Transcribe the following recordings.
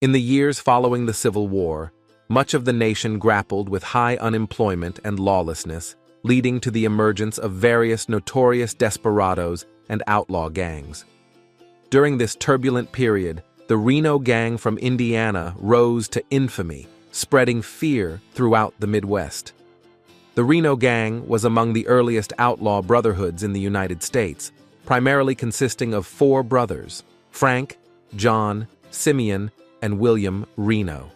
In the years following the Civil War, much of the nation grappled with high unemployment and lawlessness, leading to the emergence of various notorious desperados and outlaw gangs. During this turbulent period, the Reno Gang from Indiana rose to infamy, spreading fear throughout the Midwest. The Reno Gang was among the earliest outlaw brotherhoods in the United States, primarily consisting of 4 brothers: Frank, John, Simeon, and William Reno.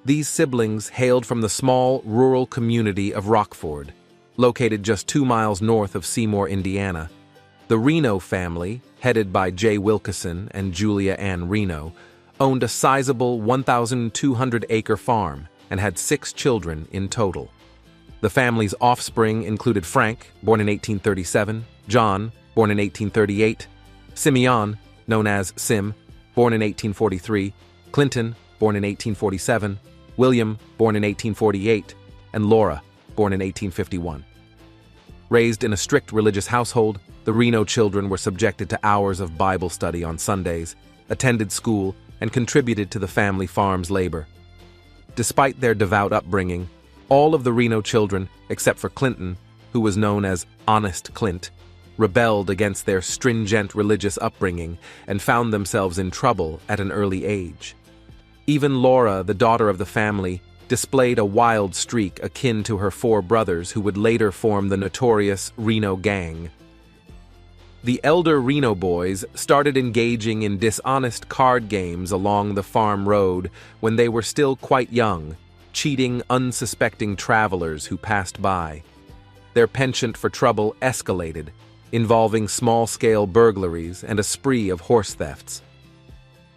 These siblings hailed from the small, rural community of Rockford, located just 2 miles north of Seymour, Indiana. The Reno family, headed by J. Wilkeson and Julia Ann Reno, owned a sizable 1,200-acre farm and had 6 children in total. The family's offspring included Frank, born in 1837, John, born in 1838, Simeon, known as Sim, born in 1843, Clinton, born in 1847, William, born in 1848, and Laura, born in 1851. Raised in a strict religious household, the Reno children were subjected to hours of Bible study on Sundays, attended school, and contributed to the family farm's labor. Despite their devout upbringing, all of the Reno children, except for Clinton, who was known as Honest Clint, rebelled against their stringent religious upbringing and found themselves in trouble at an early age. Even Laura, the daughter of the family, displayed a wild streak akin to her 4 brothers who would later form the notorious Reno Gang. The elder Reno boys started engaging in dishonest card games along the farm road when they were still quite young, cheating unsuspecting travelers who passed by. Their penchant for trouble escalated, involving small-scale burglaries and a spree of horse thefts.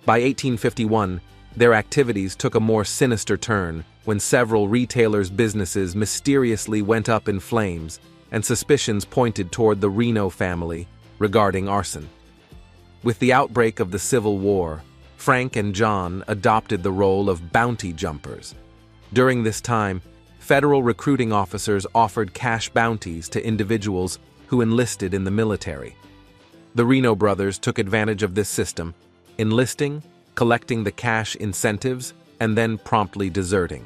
By 1851, their activities took a more sinister turn when several retailers' businesses mysteriously went up in flames and suspicions pointed toward the Reno family regarding arson. With the outbreak of the Civil War, Frank and John adopted the role of bounty jumpers. During this time, federal recruiting officers offered cash bounties to individuals who enlisted in the military. The Reno brothers took advantage of this system, enlisting, collecting the cash incentives, and then promptly deserting.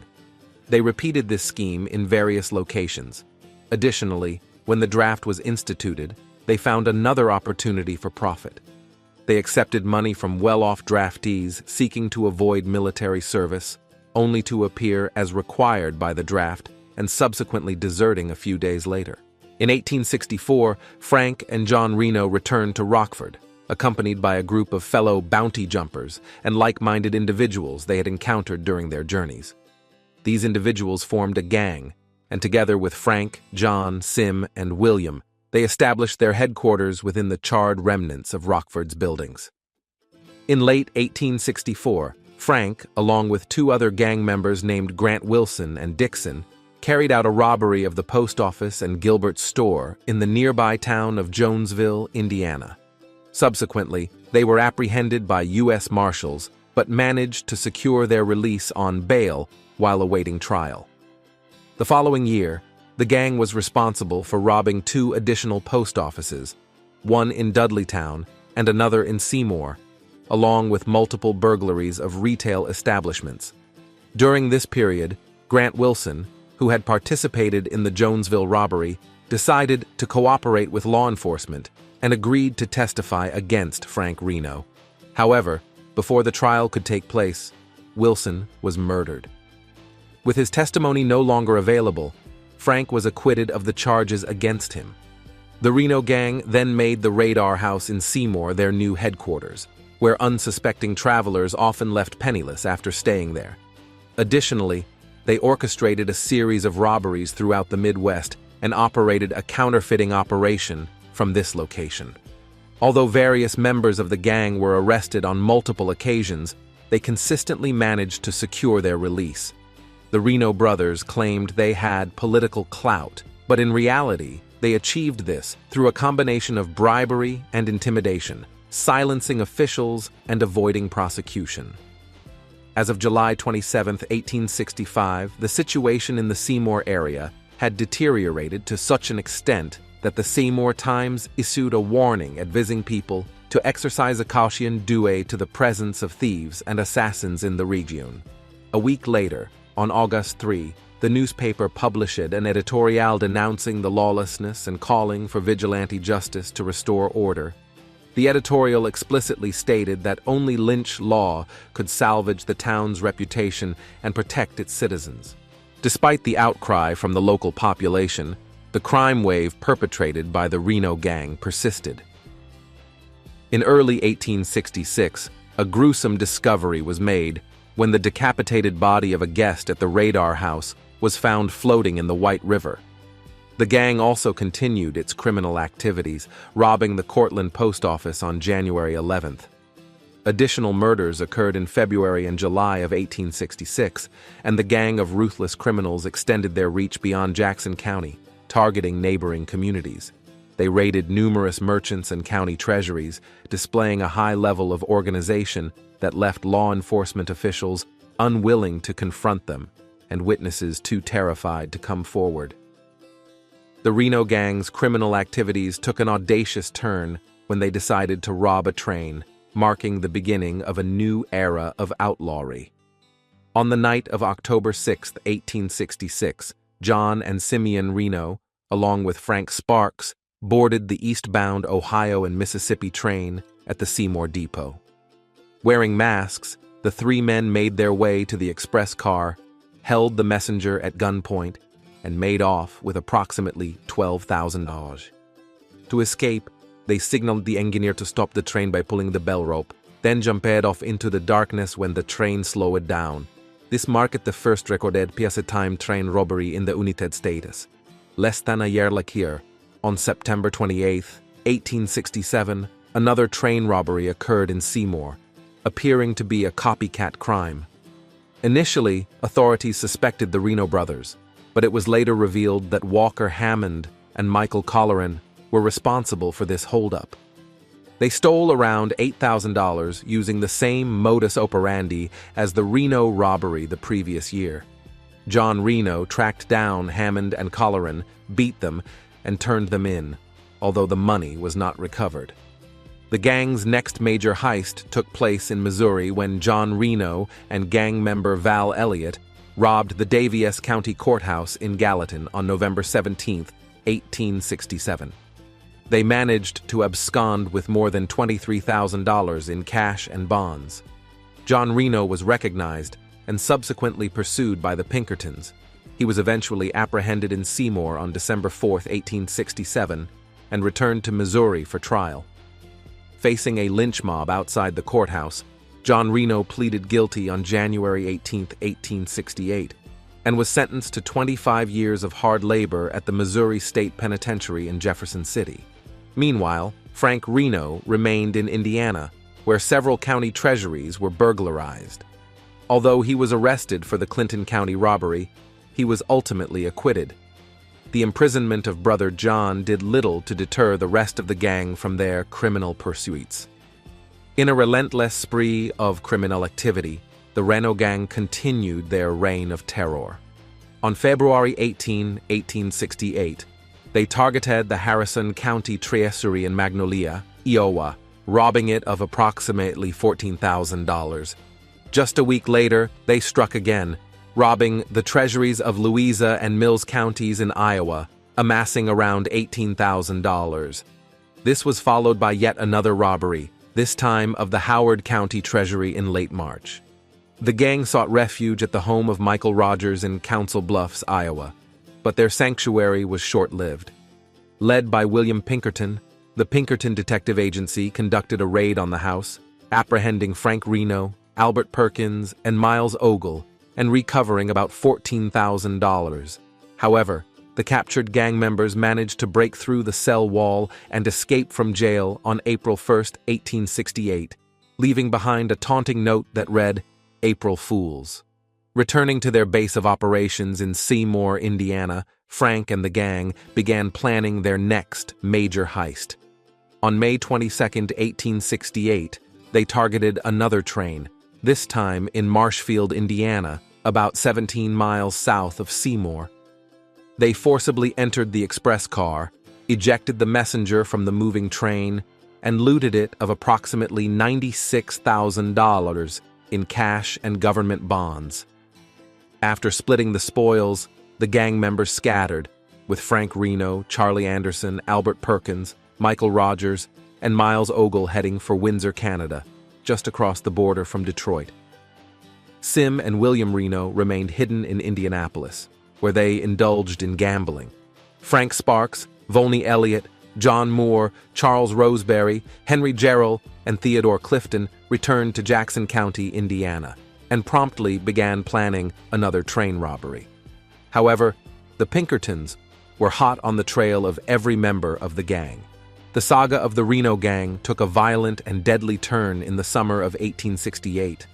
They repeated this scheme in various locations. Additionally, when the draft was instituted, they found another opportunity for profit. They accepted money from well-off draftees seeking to avoid military service, only to appear as required by the draft and subsequently deserting a few days later. In 1864, Frank and John Reno returned to Rockford, accompanied by a group of fellow bounty jumpers and like-minded individuals they had encountered during their journeys. These individuals formed a gang, and together with Frank, John, Sim, and William, they established their headquarters within the charred remnants of Rockford's buildings. In late 1864, Frank, along with 2 other gang members named Grant Wilson and Dixon, carried out a robbery of the post office and Gilbert's store in the nearby town of Jonesville, Indiana. Subsequently, they were apprehended by U.S. Marshals, but managed to secure their release on bail while awaiting trial. The following year, the gang was responsible for robbing 2 additional post offices, one in Dudleytown and another in Seymour, along with multiple burglaries of retail establishments. During this period, Grant Wilson, who had participated in the Jonesville robbery, decided to cooperate with law enforcement and agreed to testify against Frank Reno. However, before the trial could take place, Wilson was murdered. With his testimony no longer available, Frank was acquitted of the charges against him. The Reno Gang then made the Radar House in Seymour their new headquarters, where unsuspecting travelers often left penniless after staying there. Additionally, they orchestrated a series of robberies throughout the Midwest and operated a counterfeiting operation from this location. Although various members of the gang were arrested on multiple occasions, they consistently managed to secure their release. The Reno brothers claimed they had political clout, but in reality, they achieved this through a combination of bribery and intimidation, silencing officials and avoiding prosecution. As of July 27, 1865, the situation in the Seymour area had deteriorated to such an extent that the Seymour Times issued a warning advising people to exercise a caution due to the presence of thieves and assassins in the region. A week later, on August 3, the newspaper published an editorial denouncing the lawlessness and calling for vigilante justice to restore order. The editorial explicitly stated that only lynch law could salvage the town's reputation and protect its citizens. Despite the outcry from the local population, the crime wave perpetrated by the Reno Gang persisted. In early 1866, a gruesome discovery was made when the decapitated body of a guest at the Radar House was found floating in the White River. The gang also continued its criminal activities, robbing the Cortland post office on January 11th. Additional murders occurred in February and July of 1866, and the gang of ruthless criminals extended their reach beyond Jackson County, targeting neighboring communities. They raided numerous merchants and county treasuries, displaying a high level of organization that left law enforcement officials unwilling to confront them and witnesses too terrified to come forward. The Reno Gang's criminal activities took an audacious turn when they decided to rob a train, marking the beginning of a new era of outlawry. On the night of October 6, 1866, John and Simeon Reno, along with Frank Sparks, boarded the eastbound Ohio and Mississippi train at the Seymour depot. Wearing masks, the three men made their way to the express car, held the messenger at gunpoint, and made off with approximately $12,000. To escape, they signaled the engineer to stop the train by pulling the bell rope, then jumped off into the darkness when the train slowed down. This marked the first recorded peacetime train robbery in the United States. Less than a year later, on September 28, 1867, another train robbery occurred in Seymour, appearing to be a copycat crime. Initially, authorities suspected the Reno brothers, but it was later revealed that Walker Hammond and Michael Colleran were responsible for this holdup. They stole around $8,000 using the same modus operandi as the Reno robbery the previous year. John Reno tracked down Hammond and Colleran, beat them, and turned them in, although the money was not recovered. The gang's next major heist took place in Missouri when John Reno and gang member Val Elliott robbed the Daviess County Courthouse in Gallatin on November 17, 1867. They managed to abscond with more than $23,000 in cash and bonds. John Reno was recognized and subsequently pursued by the Pinkertons. He was eventually apprehended in Seymour on December 4, 1867, and returned to Missouri for trial. Facing a lynch mob outside the courthouse, John Reno pleaded guilty on January 18, 1868, and was sentenced to 25 years of hard labor at the Missouri State Penitentiary in Jefferson City. Meanwhile, Frank Reno remained in Indiana, where several county treasuries were burglarized. Although he was arrested for the Clinton County robbery, he was ultimately acquitted. The imprisonment of Brother John did little to deter the rest of the gang from their criminal pursuits. In a relentless spree of criminal activity, the Reno Gang continued their reign of terror. On February 18, 1868, they targeted the Harrison County Treasury in Magnolia, Iowa, robbing it of approximately $14,000. Just a week later, they struck again, robbing the treasuries of Louisa and Mills counties in Iowa, amassing around $18,000. This was followed by yet another robbery, this time of the Howard County Treasury in late March. The gang sought refuge at the home of Michael Rogers in Council Bluffs, Iowa, but their sanctuary was short-lived. Led by William Pinkerton, the Pinkerton Detective Agency conducted a raid on the house, apprehending Frank Reno, Albert Perkins, and Miles Ogle, and recovering about $14,000. However, the captured gang members managed to break through the cell wall and escape from jail on April 1, 1868, leaving behind a taunting note that read, "April Fools." Returning to their base of operations in Seymour, Indiana, Frank and the gang began planning their next major heist. On May 22, 1868, they targeted another train, this time in Marshfield, Indiana, about 17 miles south of Seymour. They forcibly entered the express car, ejected the messenger from the moving train, and looted it of approximately $96,000 in cash and government bonds. After splitting the spoils, the gang members scattered, with Frank Reno, Charlie Anderson, Albert Perkins, Michael Rogers, and Miles Ogle heading for Windsor, Canada, just across the border from Detroit. Sim and William Reno remained hidden in Indianapolis, where they indulged in gambling. Frank Sparks, Volney Elliott, John Moore, Charles Roseberry, Henry Gerald, and Theodore Clifton returned to Jackson County, Indiana, and promptly began planning another train robbery. However, the Pinkertons were hot on the trail of every member of the gang. The saga of the Reno Gang took a violent and deadly turn in the summer of 1868.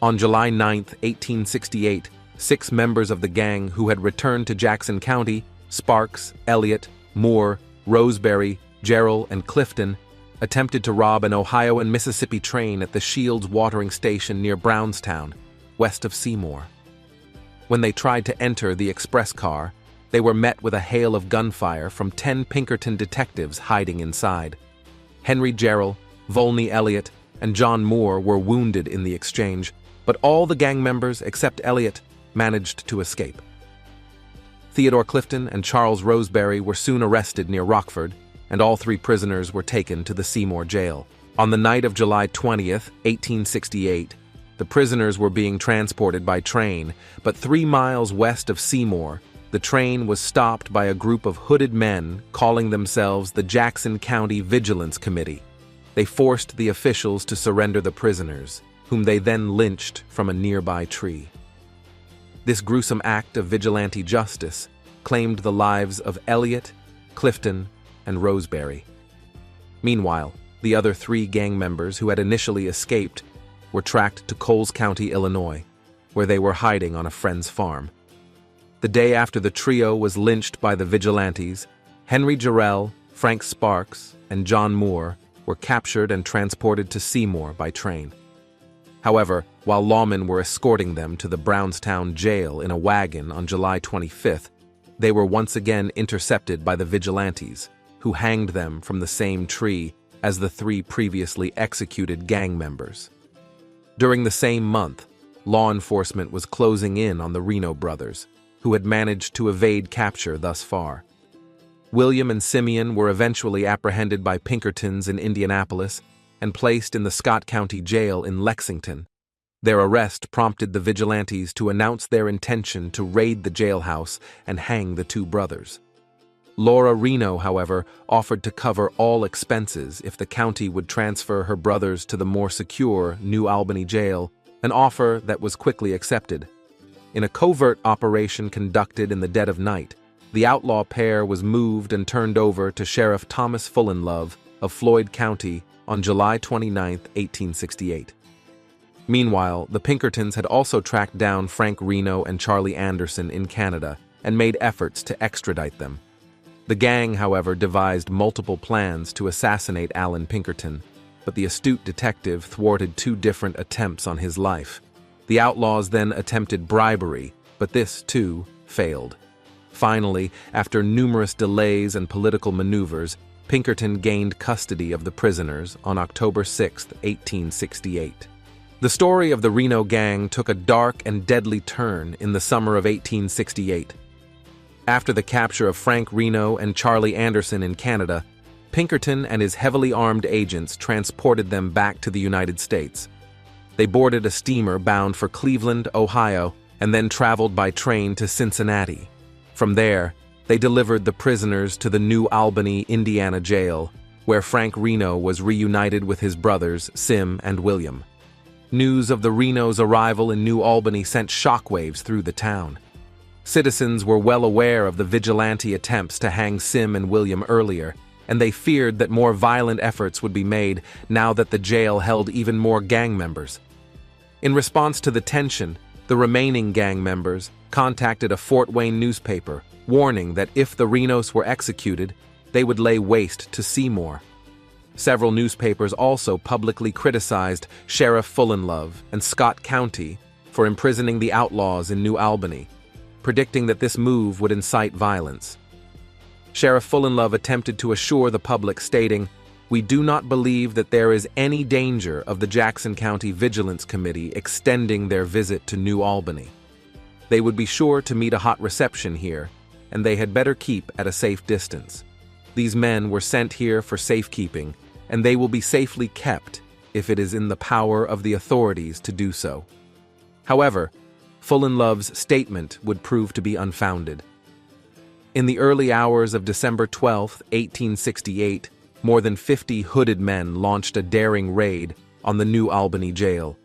On July 9, 1868, 6 members of the gang who had returned to Jackson County, Sparks, Elliott, Moore, Roseberry, Gerald, and Clifton, attempted to rob an Ohio and Mississippi train at the Shields watering station near Brownstown, west of Seymour. When they tried to enter the express car, they were met with a hail of gunfire from 10 Pinkerton detectives hiding inside. Henry Gerald, Volney Elliott, and John Moore were wounded in the exchange, but all the gang members except Elliott managed to escape. Theodore Clifton and Charles Roseberry were soon arrested near Rockford, and all 3 prisoners were taken to the Seymour jail. On the night of July 20th, 1868, the prisoners were being transported by train, but 3 miles west of Seymour, the train was stopped by a group of hooded men calling themselves the Jackson County Vigilance Committee. They forced the officials to surrender the prisoners, whom they then lynched from a nearby tree. This gruesome act of vigilante justice claimed the lives of Elliott, Clifton, and Roseberry. Meanwhile, the other 3 gang members who had initially escaped were tracked to Coles County, Illinois, where they were hiding on a friend's farm. The day after the trio was lynched by the vigilantes, Henry Gerald, Frank Sparks, and John Moore were captured and transported to Seymour by train. However, while lawmen were escorting them to the Brownstown jail in a wagon on July 25th, they were once again intercepted by the vigilantes, who hanged them from the same tree as the 3 previously executed gang members. During the same month, law enforcement was closing in on the Reno brothers, who had managed to evade capture thus far. William and Simeon were eventually apprehended by Pinkertons in Indianapolis and placed in the Scott County Jail in Lexington. Their arrest prompted the vigilantes to announce their intention to raid the jailhouse and hang the 2 brothers. Laura Reno, however, offered to cover all expenses if the county would transfer her brothers to the more secure New Albany jail, an offer that was quickly accepted. In a covert operation conducted in the dead of night, the outlaw pair was moved and turned over to Sheriff Thomas Fullenlove of Floyd County on July 29, 1868. Meanwhile, the Pinkertons had also tracked down Frank Reno and Charlie Anderson in Canada and made efforts to extradite them. The gang, however, devised multiple plans to assassinate Alan Pinkerton, but the astute detective thwarted 2 different attempts on his life. The outlaws then attempted bribery, but this, too, failed. Finally, after numerous delays and political maneuvers, Pinkerton gained custody of the prisoners on October 6, 1868. The story of the Reno Gang took a dark and deadly turn in the summer of 1868. After the capture of Frank Reno and Charlie Anderson in Canada, Pinkerton and his heavily armed agents transported them back to the United States. They boarded a steamer bound for Cleveland, Ohio, and then traveled by train to Cincinnati. From there, they delivered the prisoners to the New Albany, Indiana jail, where Frank Reno was reunited with his brothers, Sim and William. News of the Reno's arrival in New Albany sent shockwaves through the town. Citizens were well aware of the vigilante attempts to hang Sim and William earlier, and they feared that more violent efforts would be made now that the jail held even more gang members. In response to the tension, the remaining gang members contacted a Fort Wayne newspaper, warning that if the Renos were executed, they would lay waste to Seymour. Several newspapers also publicly criticized Sheriff Fullenlove and Scott County for imprisoning the outlaws in New Albany, predicting that this move would incite violence. Sheriff Fullenlove attempted to assure the public, stating, We do not believe that there is any danger of the Jackson County Vigilance Committee extending their visit to New Albany. They would be sure to meet a hot reception here, and they had better keep at a safe distance. These men were sent here for safekeeping, and they will be safely kept if it is in the power of the authorities to do so. However, Fullenlove's statement would prove to be unfounded. In the early hours of December 12, 1868, more than 50 hooded men launched a daring raid on the New Albany jail.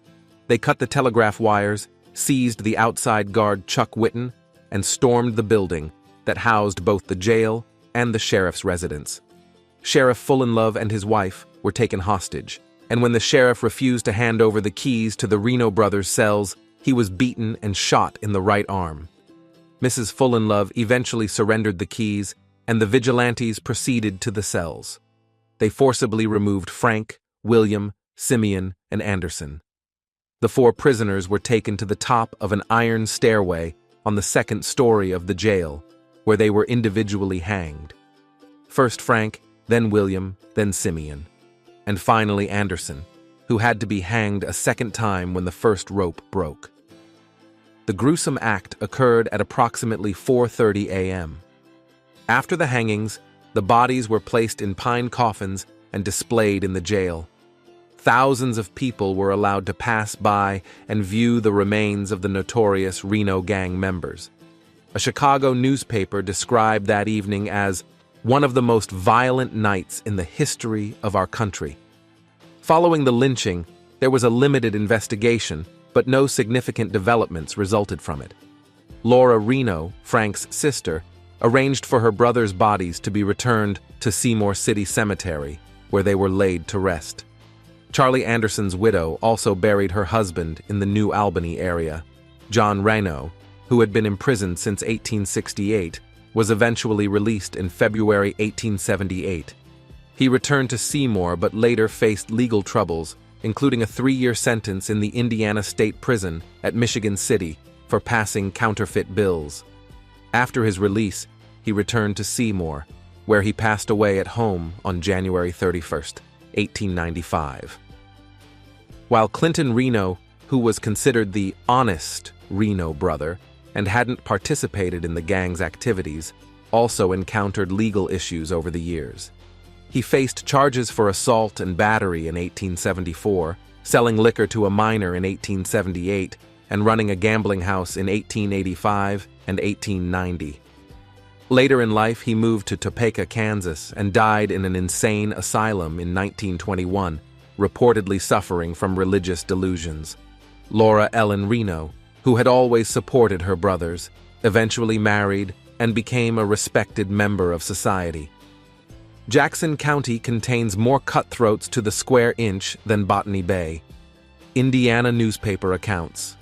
They cut the telegraph wires, seized the outside guard Chuck Whitten, and stormed the building that housed both the jail and the sheriff's residence. Sheriff Fullenlove and his wife were taken hostage, and when the sheriff refused to hand over the keys to the Reno brothers' cells, he was beaten and shot in the right arm. Mrs. Fullenlove eventually surrendered the keys, and the vigilantes proceeded to the cells. They forcibly removed Frank, William, Simeon, and Anderson. The 4 prisoners were taken to the top of an iron stairway on the 2nd story of the jail, where they were individually hanged. First Frank, then William, then Simeon, and finally Anderson, who had to be hanged a 2nd time when the first rope broke. The gruesome act occurred at approximately 4:30 a.m. After the hangings, the bodies were placed in pine coffins and displayed in the jail. Thousands of people were allowed to pass by and view the remains of the notorious Reno Gang members. A Chicago newspaper described that evening as one of the most violent nights in the history of our country. Following the lynching, there was a limited investigation, but no significant developments resulted from it. Laura Reno, Frank's sister, arranged for her brothers' bodies to be returned to Seymour City Cemetery, where they were laid to rest. Charlie Anderson's widow also buried her husband in the New Albany area. John Reno, who had been imprisoned since 1868, was eventually released in February 1878. He returned to Seymour but later faced legal troubles, including a 3-year sentence in the Indiana State Prison at Michigan City for passing counterfeit bills. After his release, he returned to Seymour, where he passed away at home on January 31, 1895. While Clinton Reno, who was considered the honest Reno brother and hadn't participated in the gang's activities, also encountered legal issues over the years. He faced charges for assault and battery in 1874, selling liquor to a minor in 1878, and running a gambling house in 1885 and 1890. Later in life, he moved to Topeka, Kansas, and died in an insane asylum in 1921, reportedly suffering from religious delusions. Laura Ellen Reno, who had always supported her brothers, eventually married and became a respected member of society. Jackson County contains more cutthroats to the square inch than Botany Bay. Indiana newspaper accounts.